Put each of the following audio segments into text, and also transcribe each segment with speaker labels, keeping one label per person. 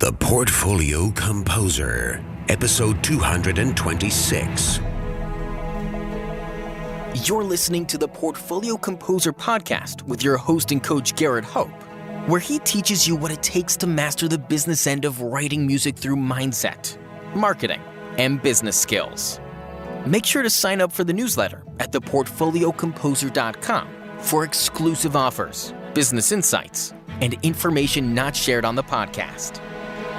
Speaker 1: The Portfolio Composer, episode 226.
Speaker 2: You're listening to the Portfolio Composer podcast with your host and coach, Garrett Hope, where he teaches you what it takes to master the business end of writing music through mindset, marketing, and business skills. Make sure to sign up for the newsletter at theportfoliocomposer.com for exclusive offers, business insights, and information not shared on the podcast.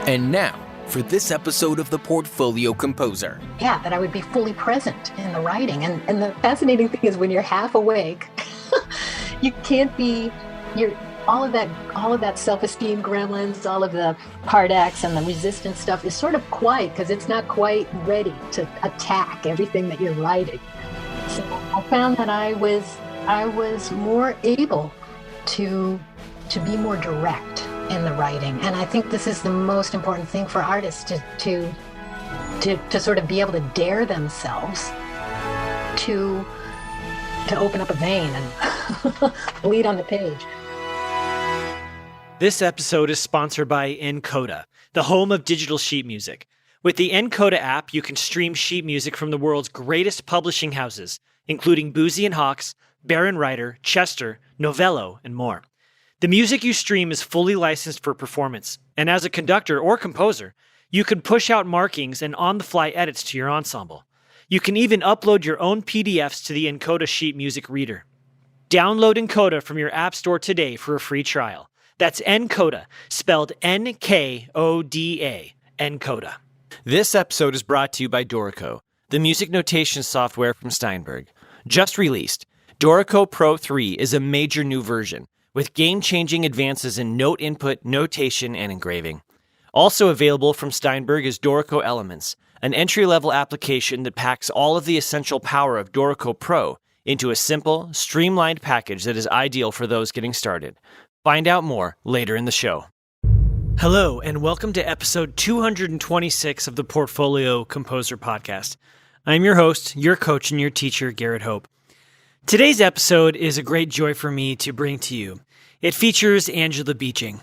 Speaker 2: And now, for this episode of The Portfolio Composer.
Speaker 3: Yeah, that I would be fully present in the writing. And the fascinating thing is when you're half awake, you can't be, all of that self-esteem gremlins, all of the hard acts and the resistance stuff is sort of quiet because it's not quite ready to attack everything that you're writing. So I found that I was more able to be more direct in the writing. And I think this is the most important thing for artists to sort of be able to dare themselves to open up a vein and bleed on the page.
Speaker 4: This episode is sponsored by Encoda, the home of digital sheet music. With the Encoda app, you can stream sheet music from the world's greatest publishing houses, including Boozy and Hawkes, Baron Writer, Chester, Novello, and more. The music you stream is fully licensed for performance, and as a conductor or composer, you can push out markings and on-the-fly edits to your ensemble. You can even upload your own PDFs to the Encoda sheet music reader. Download Encoda from your app store today for a free trial. That's Encoda, spelled N-K-O-D-A, Encoda. This episode is brought to you by Dorico, the music notation software from Steinberg. Just released, Dorico Pro 3 is a major new version, with game-changing advances in note input, notation, and engraving. Also available from Steinberg is Dorico Elements, an entry-level application that packs all of the essential power of Dorico Pro into a simple, streamlined package that is ideal for those getting started. Find out more later in the show. Hello, and welcome to episode 226 of the Portfolio Composer podcast. I'm your host, your coach, and your teacher, Garrett Hope. Today's episode is a great joy for me to bring to you. It features Angela Beeching.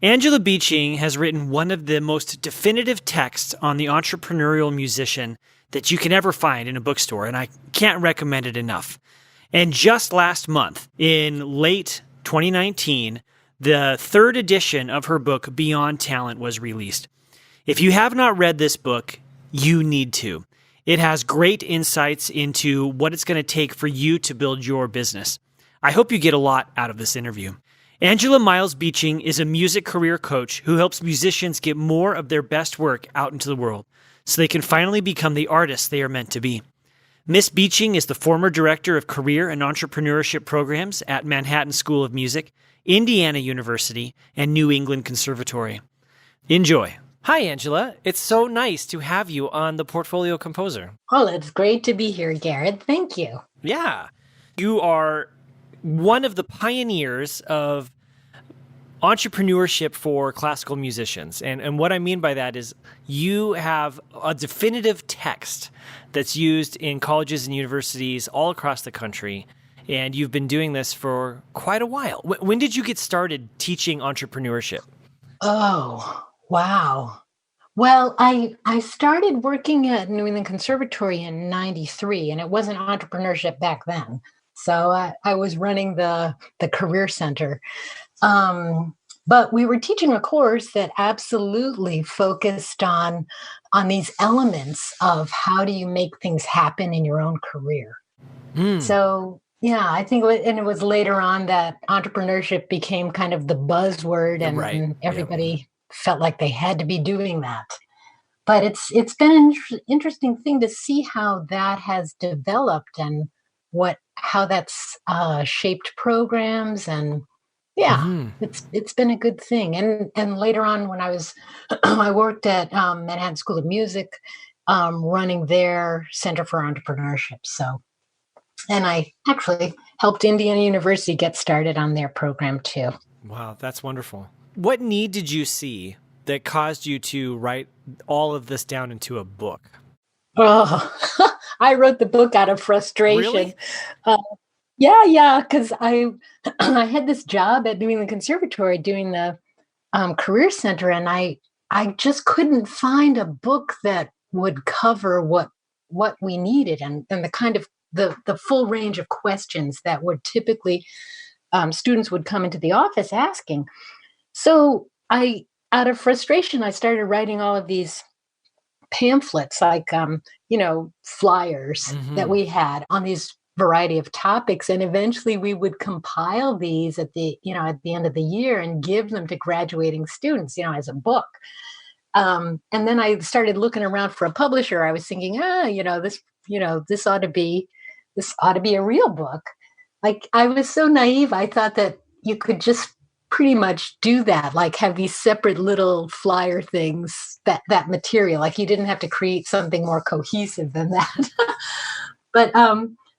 Speaker 4: Angela Beeching has written one of the most definitive texts on the entrepreneurial musician that you can ever find in a bookstore, and I can't recommend it enough. And just last month, in late 2019, the third edition of her book, Beyond Talent, was released. If you have not read this book, you need to. It has great insights into what it's going to take for you to build your business. I hope you get a lot out of this interview. Angela Miles Beeching is a music career coach who helps musicians get more of their best work out into the world so they can finally become the artists they are meant to be. Miss Beeching is the former director of career and entrepreneurship programs at Manhattan School of Music, Indiana University, and New England Conservatory. Enjoy. Hi, Angela. It's so nice to have you on the Portfolio Composer.
Speaker 3: Oh, it's great to be here, Garrett. Thank you.
Speaker 4: Yeah. You are one of the pioneers of entrepreneurship for classical musicians. And what I mean by that is you have a definitive text that's used in colleges and universities all across the country. And you've been doing this for quite a while. When did you get started teaching entrepreneurship?
Speaker 3: Oh, wow. Well, I started working at New England Conservatory in '93, and it wasn't entrepreneurship back then. So I was running the career center. But we were teaching a course that absolutely focused on these elements of how do you make things happen in your own career. So, yeah, I think, and it was later on that entrepreneurship became kind of the buzzword, and everybody felt like they had to be doing that. But it's been an interesting thing to see how that has developed and how that's shaped programs, and it's been a good thing. And later on, when I worked at Manhattan School of Music, running their Center for Entrepreneurship. So, and I actually helped Indiana University get started on their program too.
Speaker 4: Wow, that's wonderful. What need did you see that caused you to write all of this down into a book?
Speaker 3: Oh, I wrote the book out of frustration.
Speaker 4: Really?
Speaker 3: Yeah, because I had this job at New England Conservatory doing the career center, and I I just couldn't find a book that would cover what we needed and the kind of the full range of questions that would typically students would come into the office asking. So out of frustration, I started writing all of these pamphlets, like flyers that we had on these variety of topics, and eventually we would compile these at the end of the year and give them to graduating students, as a book. And then I started looking around for a publisher. I was thinking, this ought to be a real book. Like, I was so naive. I thought that you could just pretty much do that, like have these separate little flyer things, that material. Like, you didn't have to create something more cohesive than that. But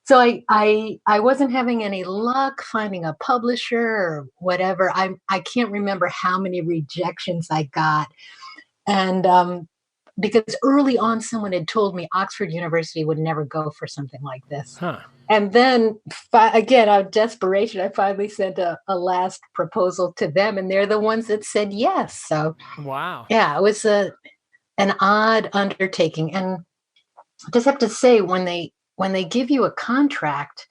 Speaker 3: so I wasn't having any luck finding a publisher or whatever. I can't remember how many rejections I got. And because early on, someone had told me Oxford University would never go for something like this.
Speaker 4: Huh.
Speaker 3: And then, again, out of desperation, I finally sent a last proposal to them, and they're the ones that said yes. So,
Speaker 4: wow.
Speaker 3: Yeah, it was an odd undertaking. And I just have to say, when they give you a contract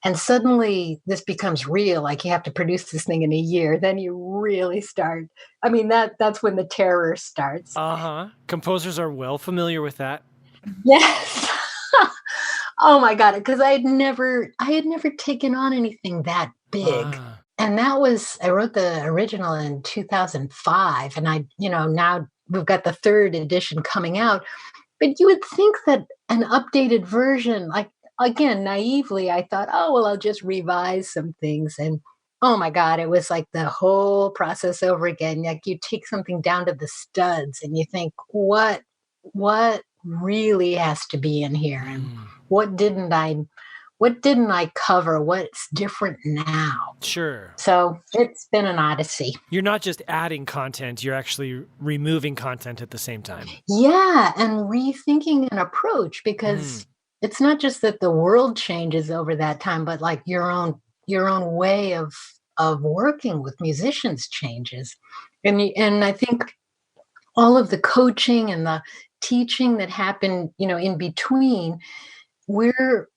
Speaker 3: and suddenly this becomes real, like you have to produce this thing in a year, then you really start. I mean, that's when the terror starts.
Speaker 4: Composers are well familiar with that.
Speaker 3: Yes. Oh my God. Because I had never taken on anything that big. And I wrote the original in 2005. And now we've got the third edition coming out. But you would think that an updated version, like, again, naively, I thought, oh, well, I'll just revise some things. And oh my God, it was like the whole process over again. Like, you take something down to the studs and you think, what really has to be in here? And what didn't I cover? What's different now?
Speaker 4: Sure.
Speaker 3: So it's been an odyssey.
Speaker 4: You're not just adding content, you're actually removing content at the same time.
Speaker 3: Yeah, and rethinking an approach, because it's not just that the world changes over that time, but like your own way of working with musicians changes. And I think all of the coaching and the teaching that happened, in between, we're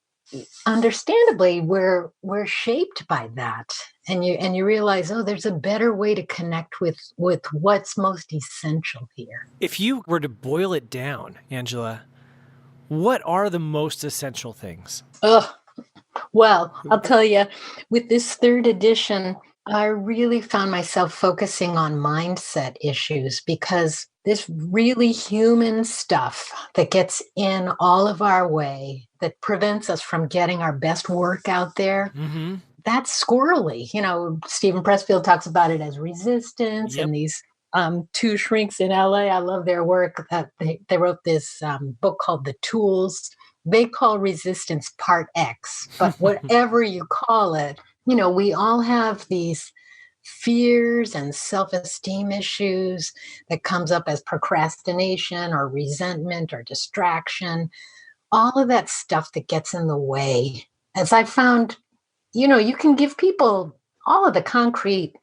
Speaker 3: shaped by that. And you realize, oh, there's a better way to connect with what's most essential here.
Speaker 4: If you were to boil it down, Angela, what are the most essential things?
Speaker 3: Well, I'll tell you, with this third edition, I really found myself focusing on mindset issues, because this really human stuff that gets in all of our way, that prevents us from getting our best work out there, that's squirrely. Stephen Pressfield talks about it as resistance. Yep. And these two shrinks in LA, I love their work. They wrote this book called The Tools. They call resistance part X, but whatever you call it, we all have these fears and self-esteem issues that comes up as procrastination or resentment or distraction, all of that stuff that gets in the way. As I found, you can give people all of the concrete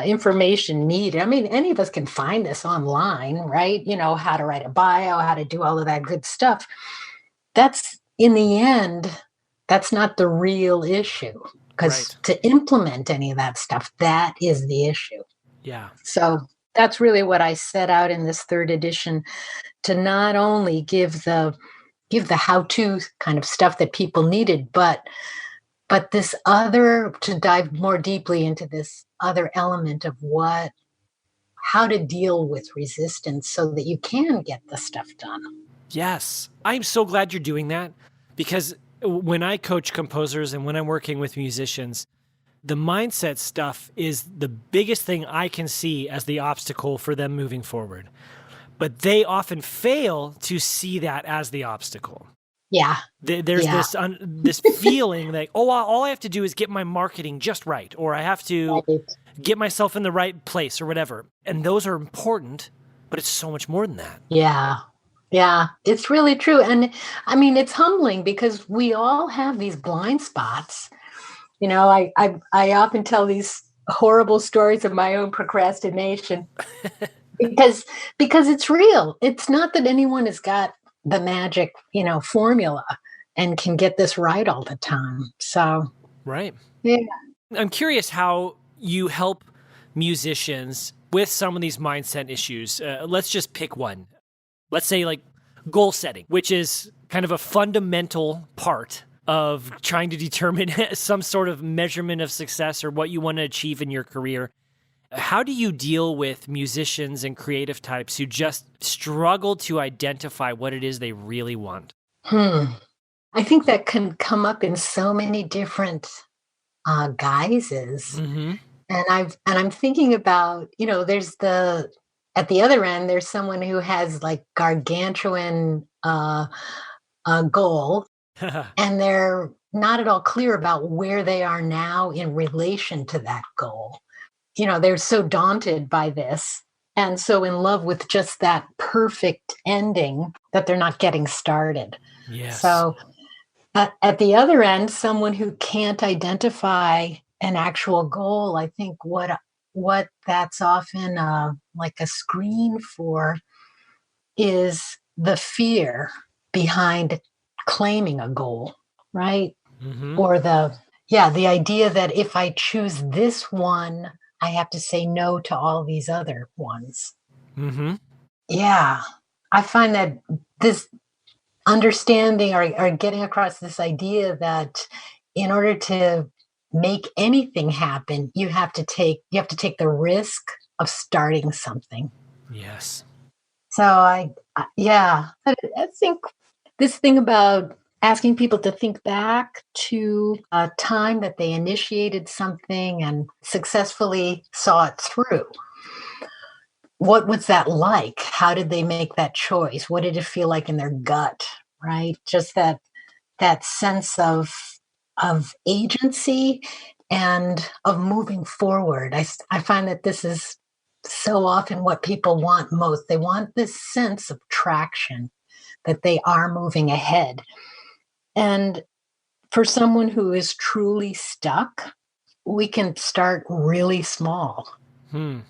Speaker 3: information needed. I mean, any of us can find this online, right? How to write a bio, how to do all of that good stuff. That's, in the end, that's not the real issue. Because to implement any of that stuff, that is the issue.
Speaker 4: Yeah.
Speaker 3: So that's really what I set out in this third edition, to not only give the how-to kind of stuff that people needed, but this other, to dive more deeply into this other element of how to deal with resistance so that you can get the stuff done.
Speaker 4: Yes. I'm so glad you're doing that, because when I coach composers and when I'm working with musicians, the mindset stuff is the biggest thing I can see as the obstacle for them moving forward. But they often fail to see that as the obstacle.
Speaker 3: Yeah.
Speaker 4: There's this feeling like, all I have to do is get my marketing just right, or I have to get myself in the right place or whatever. And those are important, but it's so much more than that.
Speaker 3: Yeah. Yeah, it's really true. And I mean, it's humbling, because we all have these blind spots. I often tell these horrible stories of my own procrastination, because it's real. It's not that anyone has got the magic, formula and can get this right all the time. So,
Speaker 4: Right.
Speaker 3: yeah.
Speaker 4: I'm curious how you help musicians with some of these mindset issues. Let's just pick one. Let's say like goal setting, which is kind of a fundamental part of trying to determine some sort of measurement of success or what you want to achieve in your career. How do you deal with musicians and creative types who just struggle to identify what it is they really want?
Speaker 3: I think that can come up in so many different guises.
Speaker 4: Mm-hmm.
Speaker 3: I'm thinking about, there's at the other end, there's someone who has like gargantuan goal, and they're not at all clear about where they are now in relation to that goal. They're so daunted by this and so in love with just that perfect ending that they're not getting started.
Speaker 4: Yes.
Speaker 3: So at the other end, someone who can't identify an actual goal, I think what that's often like a screen for is the fear behind claiming a goal, right?
Speaker 4: Mm-hmm.
Speaker 3: Or the idea that if I choose this one, I have to say no to all these other ones.
Speaker 4: Mm-hmm.
Speaker 3: Yeah. I find that this understanding or getting across this idea that in order to make anything happen, you have to take the risk of starting something.
Speaker 4: Yes.
Speaker 3: So I think this thing about asking people to think back to a time that they initiated something and successfully saw it through. What was that like? How did they make that choice? What did it feel like in their gut? Right? Just that sense of agency and of moving forward. I find that this is so often what people want most. They want this sense of traction, that they are moving ahead. And for someone who is truly stuck, we can start really small. There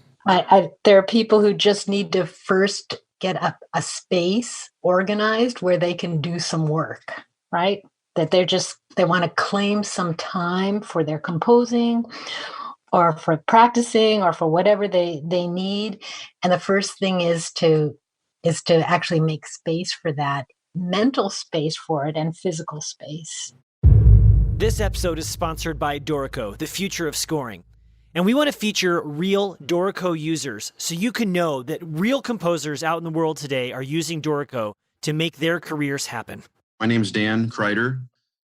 Speaker 3: are people who just need to first get a space organized where they can do some work, right? That they want to claim some time for their composing or for practicing or for whatever they need. And the first thing is to actually make space for that, mental space for it and physical space.
Speaker 4: This episode is sponsored by Dorico, the future of scoring. And we want to feature real Dorico users so you can know that real composers out in the world today are using Dorico to make their careers happen.
Speaker 5: My name's Dan Kreider.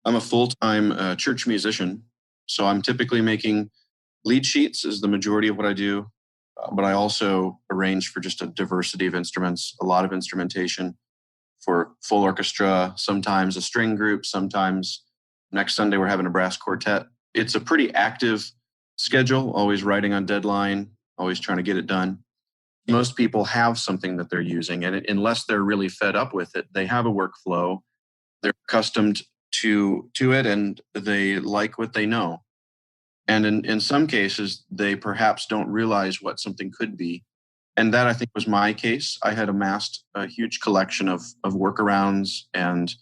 Speaker 5: I'm a full-time church musician, so I'm typically making lead sheets is the majority of what I do, but I also arrange for just a diversity of instruments, a lot of instrumentation for full orchestra, sometimes a string group, sometimes next Sunday we're having a brass quartet. It's a pretty active schedule, always writing on deadline, always trying to get it done. Most people have something that they're using, and unless they're really fed up with it, they have a workflow. They're accustomed to it, and they like what they know. And in some cases, they perhaps don't realize what something could be. And that, I think, was my case. I had amassed a huge collection of workarounds and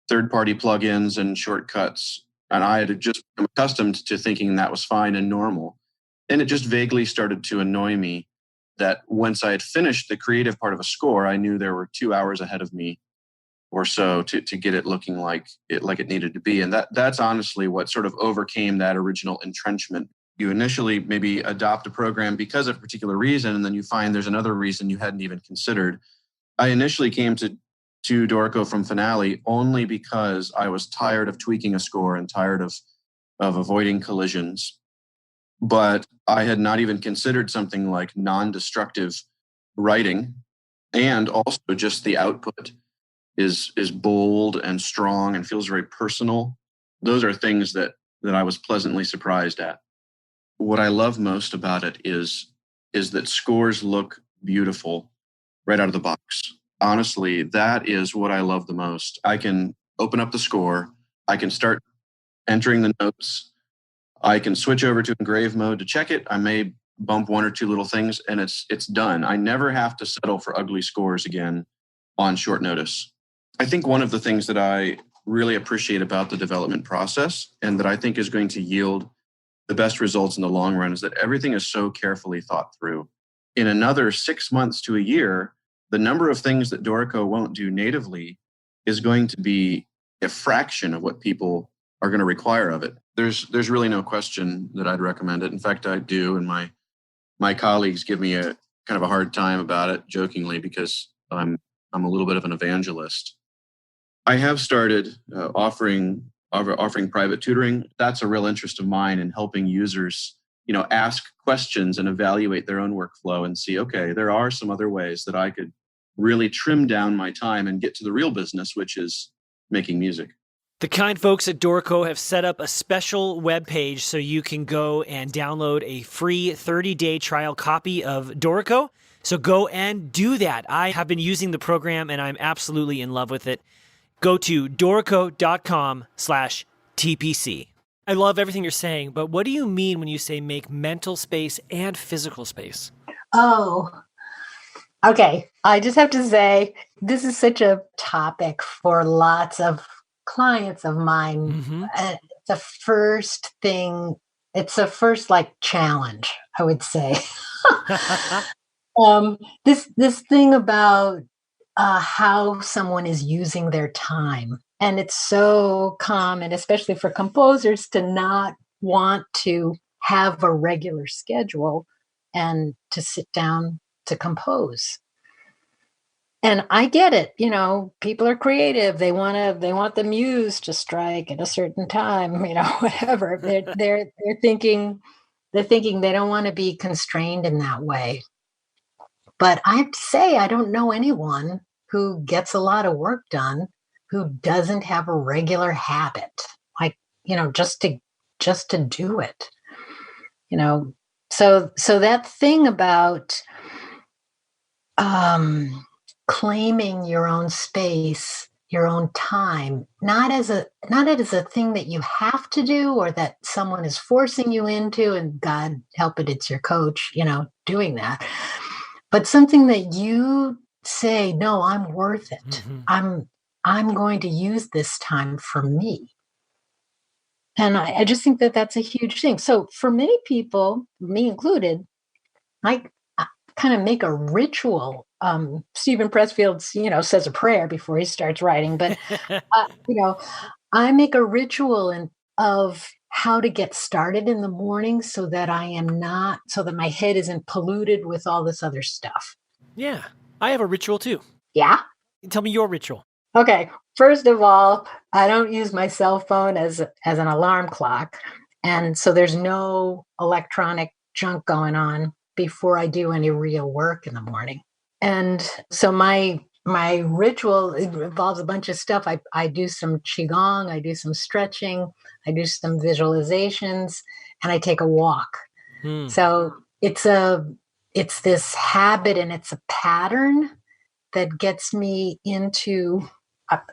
Speaker 5: third-party plugins and shortcuts. And I had just become accustomed to thinking that was fine and normal. And it just vaguely started to annoy me that once I had finished the creative part of a score, I knew there were 2 hours ahead of me or so to get it looking like it needed to be. And that's honestly what sort of overcame that original entrenchment. You initially maybe adopt a program because of a particular reason, and then you find there's another reason you hadn't even considered. I initially came to Dorico from Finale only because I was tired of tweaking a score and tired of avoiding collisions. But I had not even considered something like non-destructive writing, and also just the output is bold and strong and feels very personal. Those are things that I was pleasantly surprised at. What I love most about it is that scores look beautiful right out of the box. Honestly, that is what I love the most. I can open up the score. I can start entering the notes. I can switch over to engrave mode to check it. I may bump one or two little things, and it's done. I never have to settle for ugly scores again on short notice. I think one of the things that I really appreciate about the development process, and that I think is going to yield the best results in the long run, is that everything is so carefully thought through. In another 6 months to a year, the number of things that Dorico won't do natively is going to be a fraction of what people are going to require of it. There's really no question that I'd recommend it. In fact, I do, and my colleagues give me a kind of a hard time about it, jokingly, because I'm a little bit of an evangelist. I have started offering private tutoring. That's a real interest of mine in helping users, ask questions and evaluate their own workflow and see, okay, there are some other ways that I could really trim down my time and get to the real business, which is making music.
Speaker 4: The kind folks at Dorico have set up a special webpage so you can go and download a free 30-day trial copy of Dorico. So go and do that. I have been using the program and I'm absolutely in love with it. Go to dorico.com/TPC. I love everything you're saying, but what do you mean when you say make mental space and physical space?
Speaker 3: Oh, okay. I just have to say, this is such a topic for lots of clients of mine.
Speaker 4: Mm-hmm.
Speaker 3: The first thing, it's the first challenge, I would say. This thing about how someone is using their time. And it's so common, especially for composers, to not want to have a regular schedule and to sit down to compose. And I get it, people are creative. They want the muse to strike at a certain time, whatever. They're thinking they don't want to be constrained in that way. But I have to say, I don't know anyone who gets a lot of work done who doesn't have a regular habit, just to do it. So that thing about claiming your own space, your own time, not as a thing that you have to do or that someone is forcing you into, and God help it, it's your coach, doing that. But something that you say, no, I'm worth it. Mm-hmm. I'm going to use this time for me. And I just think that that's a huge thing. So for many people, me included, I kind of make a ritual. Stephen Pressfield, says a prayer before he starts writing, but I make a ritual of how to get started in the morning so that my head isn't polluted with all this other stuff.
Speaker 4: Yeah, I have a ritual too.
Speaker 3: Yeah?
Speaker 4: Tell me your ritual.
Speaker 3: Okay, first of all, I don't use my cell phone as an alarm clock. And so there's no electronic junk going on before I do any real work in the morning. And so my ritual involves a bunch of stuff. I do some Qigong, I do some stretching, I do some visualizations, and I take a walk. So it's this habit and it's a pattern that gets me into,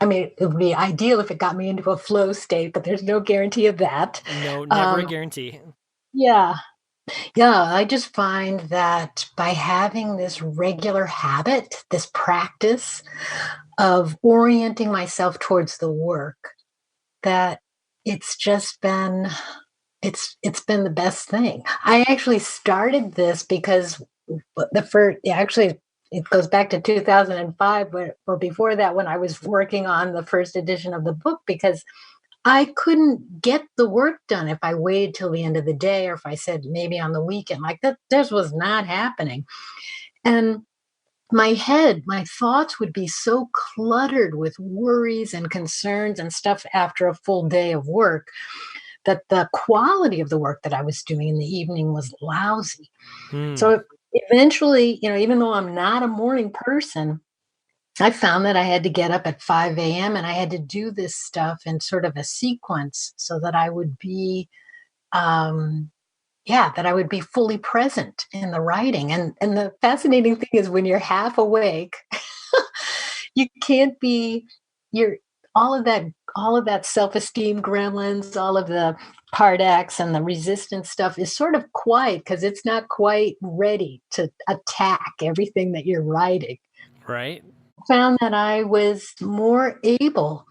Speaker 3: it would be ideal if it got me into a flow state, but there's no guarantee of that.
Speaker 4: No, never a guarantee.
Speaker 3: Yeah. Yeah, I just find that by having this regular habit, this practice of orienting myself towards the work, that it's just been, it's been the best thing. I actually started this because it goes back to 2005, or before that, when I was working on the first edition of the book, because I couldn't get the work done if I waited till the end of the day, or if I said maybe on the weekend. Like that, this was not happening. And my thoughts would be so cluttered with worries and concerns and stuff after a full day of work that the quality of the work that I was doing in the evening was lousy. So eventually, even though I'm not a morning person, I found that I had to get up at 5 a.m. and I had to do this stuff in sort of a sequence so that I would be, fully present in the writing. And the fascinating thing is when you're half awake, you can't be, all of that self-esteem gremlins, all of the part X and the resistance stuff is sort of quiet because it's not quite ready to attack everything that you're writing.
Speaker 4: Right.
Speaker 3: Found that I was more able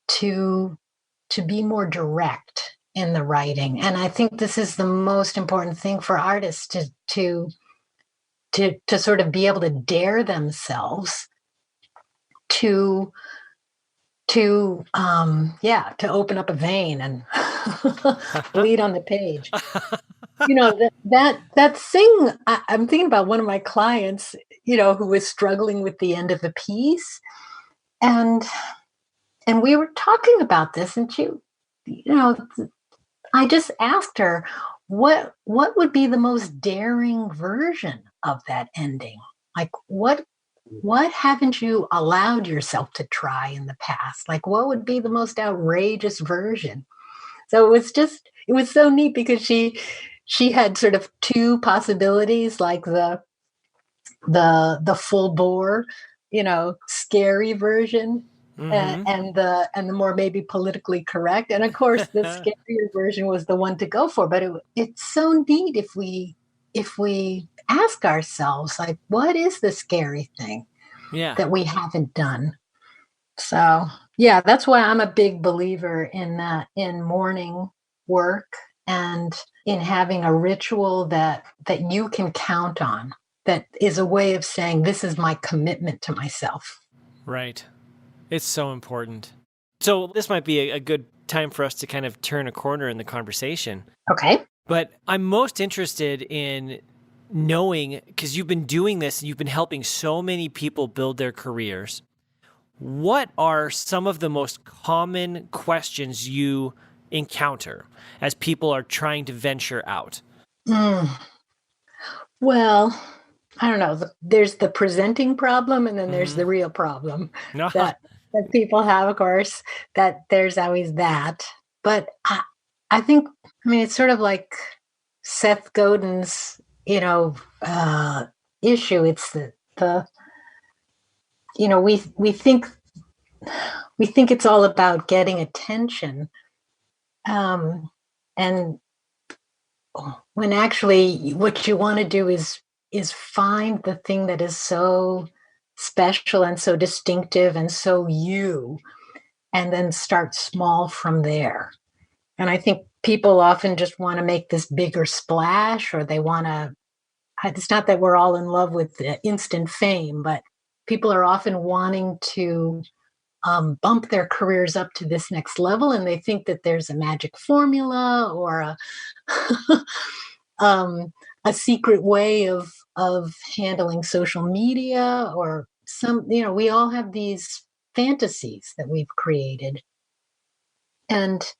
Speaker 3: to be more direct in the writing. And I think this is the most important thing for artists to sort of be able to dare themselves to to open up a vein and bleed on the page. That thing. I'm thinking about one of my clients, who was struggling with the end of a piece, and we were talking about this, and she, I just asked her what would be the most daring version of that ending, like what haven't you allowed yourself to try in the past? Like, what would be the most outrageous version? So it was so neat because she had sort of two possibilities, like the full bore, scary version, and the more maybe politically correct. And of course, the scarier version was the one to go for. But it's so neat if we ask ourselves, like, what is the scary thing that we haven't done? So yeah, that's why I'm a big believer in that, in morning work and in having a ritual that you can count on, that is a way of saying, this is my commitment to myself.
Speaker 4: Right. It's so important. So this might be a good time for us to kind of turn a corner in the conversation.
Speaker 3: Okay.
Speaker 4: But I'm most interested in knowing, because you've been doing this and you've been helping so many people build their careers, what are some of the most common questions you encounter as people are trying to venture out?
Speaker 3: Well, I don't know. There's the presenting problem, and then there's the real problem that people have, of course, that there's always that. But I think, it's sort of like Seth Godin's, issue. It's the we think it's all about getting attention, and when actually what you want to do is find the thing that is so special and so distinctive and so you, and then start small from there. And I think people often just want to make this bigger splash, or they want to, it's not that we're all in love with the instant fame, but people are often wanting to bump their careers up to this next level, and they think that there's a magic formula or a secret way of handling social media, or we all have these fantasies that we've created, and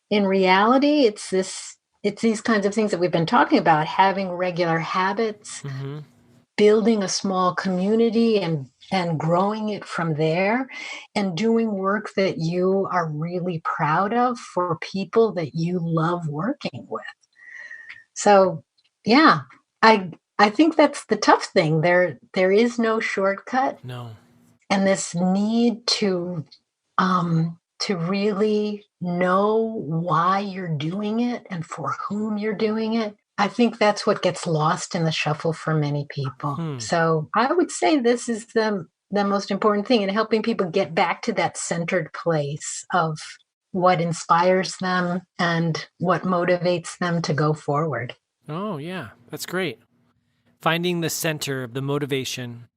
Speaker 3: in reality, it's these kinds of things that we've been talking about: having regular habits, building a small community and growing it from there, and doing work that you are really proud of for people that you love working with. So yeah, I think that's the tough thing. There is no shortcut.
Speaker 4: No.
Speaker 3: And this need to really know why you're doing it and for whom you're doing it. I think that's what gets lost in the shuffle for many people. So I would say this is the most important thing in helping people get back to that centered place of what inspires them and what motivates them to go forward.
Speaker 4: Oh, yeah. That's great. Finding the center, the motivation.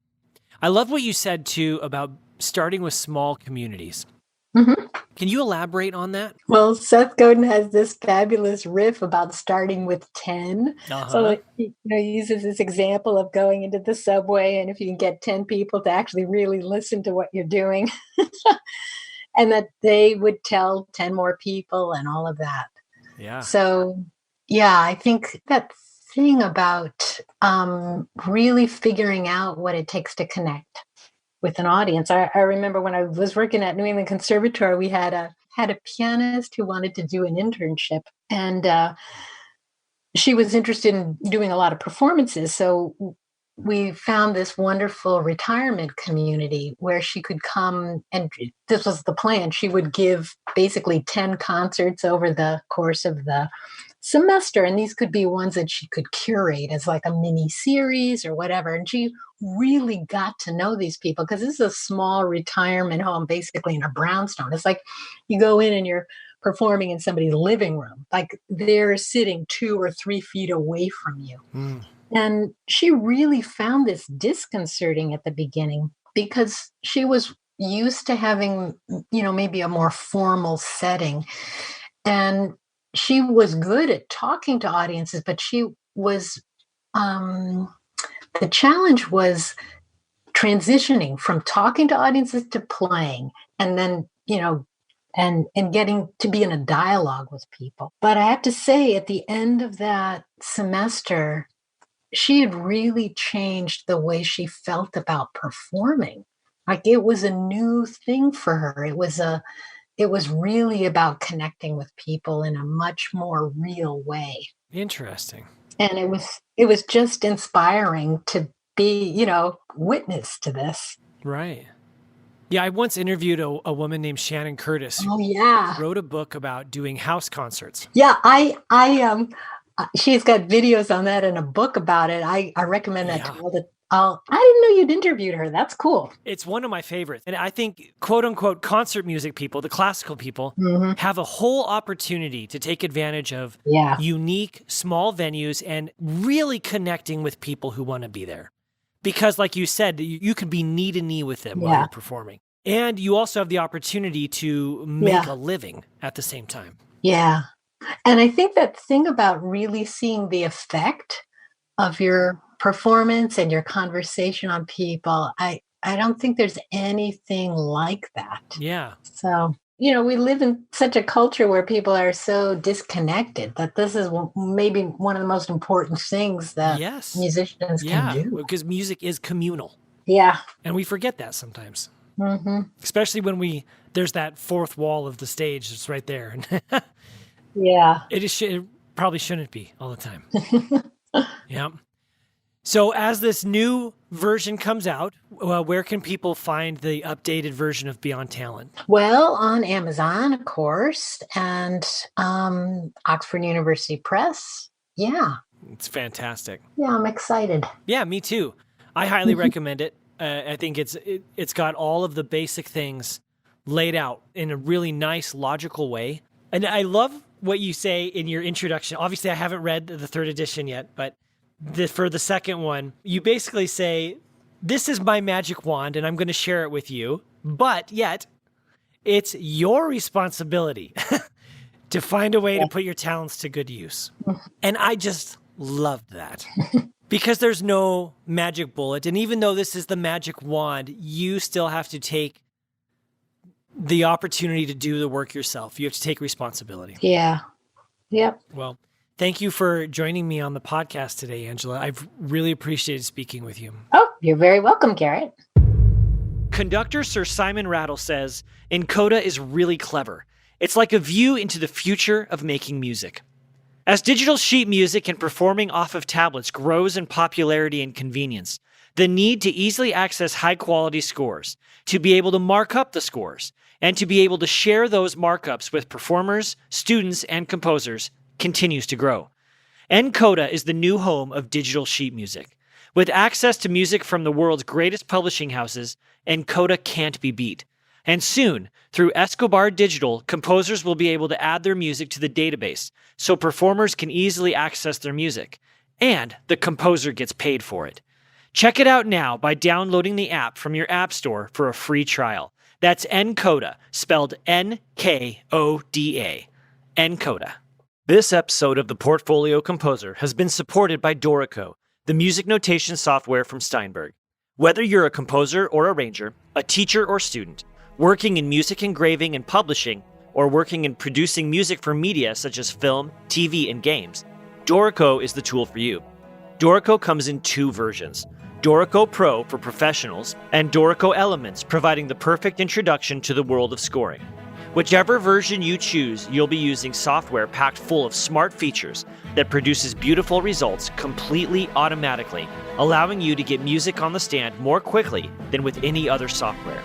Speaker 4: I love what you said, too, about starting with small communities. Can you elaborate on that?
Speaker 3: Well, Seth Godin has this fabulous riff about starting with 10. So he uses this example of going into the subway, and if you can get 10 people to actually really listen to what you're doing, and that they would tell 10 more people and all of that.
Speaker 4: Yeah.
Speaker 3: So, yeah, I think that thing about really figuring out what it takes to connect with an audience. I remember when I was working at New England Conservatory, we had a pianist who wanted to do an internship, and she was interested in doing a lot of performances. So we found this wonderful retirement community where she could come, and this was the plan. She would give basically 10 concerts over the course of the semester. And these could be ones that she could curate as like a mini series or whatever. And she really got to know these people because this is a small retirement home, basically in a brownstone. It's like you go in and you're performing in somebody's living room, like they're sitting 2 or 3 feet away from you. And she really found this disconcerting at the beginning because she was used to having, maybe a more formal setting. And she was good at talking to audiences, but she was, the challenge was transitioning from talking to audiences to playing, and then, and getting to be in a dialogue with people. But I have to say, at the end of that semester, she had really changed the way she felt about performing. Like it was a new thing for her. It was really about connecting with people in a much more real way.
Speaker 4: Interesting.
Speaker 3: And it was just inspiring to be, witness to this.
Speaker 4: Right. Yeah, I once interviewed a woman named Shannon Curtis.
Speaker 3: Oh yeah.
Speaker 4: Who wrote a book about doing house concerts.
Speaker 3: Yeah, I she's got videos on that and a book about it. I recommend that to all the. I didn't know you'd interviewed her. That's cool.
Speaker 4: It's one of my favorites. And I think, quote unquote, concert music people, the classical people, have a whole opportunity to take advantage of unique, small venues and really connecting with people who want to be there. Because like you said, you can be knee to knee with them while you're performing. And you also have the opportunity to make a living at the same time.
Speaker 3: Yeah. And I think that thing about really seeing the effect of your performance and your conversation on people, I don't think there's anything like that.
Speaker 4: Yeah.
Speaker 3: So, we live in such a culture where people are so disconnected that this is maybe one of the most important things that musicians can do.
Speaker 4: Because music is communal.
Speaker 3: Yeah.
Speaker 4: And we forget that sometimes. Especially when there's that fourth wall of the stage that's right there.
Speaker 3: Yeah.
Speaker 4: It probably shouldn't be all the time. Yeah. So as this new version comes out, where can people find the updated version of Beyond Talent?
Speaker 3: Well, on Amazon, of course, and Oxford University Press. Yeah.
Speaker 4: It's fantastic.
Speaker 3: Yeah, I'm excited.
Speaker 4: Yeah, me too. I highly recommend it. I think it's got all of the basic things laid out in a really nice, logical way. And I love what you say in your introduction. Obviously, I haven't read the 3rd edition yet, but for the second one, you basically say, this is my magic wand and I'm going to share it with you, but yet it's your responsibility to find a way to put your talents to good use. And I just loved that because there's no magic bullet. And even though this is the magic wand, you still have to take the opportunity to do the work yourself. You have to take responsibility.
Speaker 3: Yeah. Yep.
Speaker 4: Well, thank you for joining me on the podcast today, Angela. I've really appreciated speaking with you.
Speaker 3: Oh, you're very welcome, Garrett.
Speaker 4: Conductor Sir Simon Rattle says, Encoda is really clever. It's like a view into the future of making music. As digital sheet music and performing off of tablets grows in popularity and convenience, the need to easily access high-quality scores, to be able to mark up the scores, and to be able to share those markups with performers, students, and composers continues to grow. Encoda is the new home of digital sheet music. With access to music from the world's greatest publishing houses, Encoda can't be beat. And soon, through Escobar Digital, composers will be able to add their music to the database, so performers can easily access their music. And the composer gets paid for it. Check it out now by downloading the app from your app store for a free trial. That's Encoda, spelled N-K-O-D-A. Encoda. This episode of The Portfolio Composer has been supported by Dorico, the music notation software from Steinberg. Whether you're a composer or arranger, a teacher or student, working in music engraving and publishing, or working in producing music for media such as film, TV, and games, Dorico is the tool for you. Dorico comes in 2 versions. Dorico Pro for professionals, and Dorico Elements, providing the perfect introduction to the world of scoring. Whichever version you choose, you'll be using software packed full of smart features that produces beautiful results completely automatically, allowing you to get music on the stand more quickly than with any other software.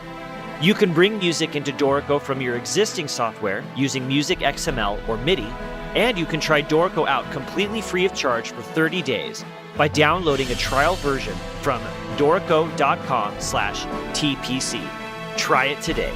Speaker 4: You can bring music into Dorico from your existing software using Music XML or MIDI, and you can try Dorico out completely free of charge for 30 days by downloading a trial version from dorico.com/TPC. Try it today.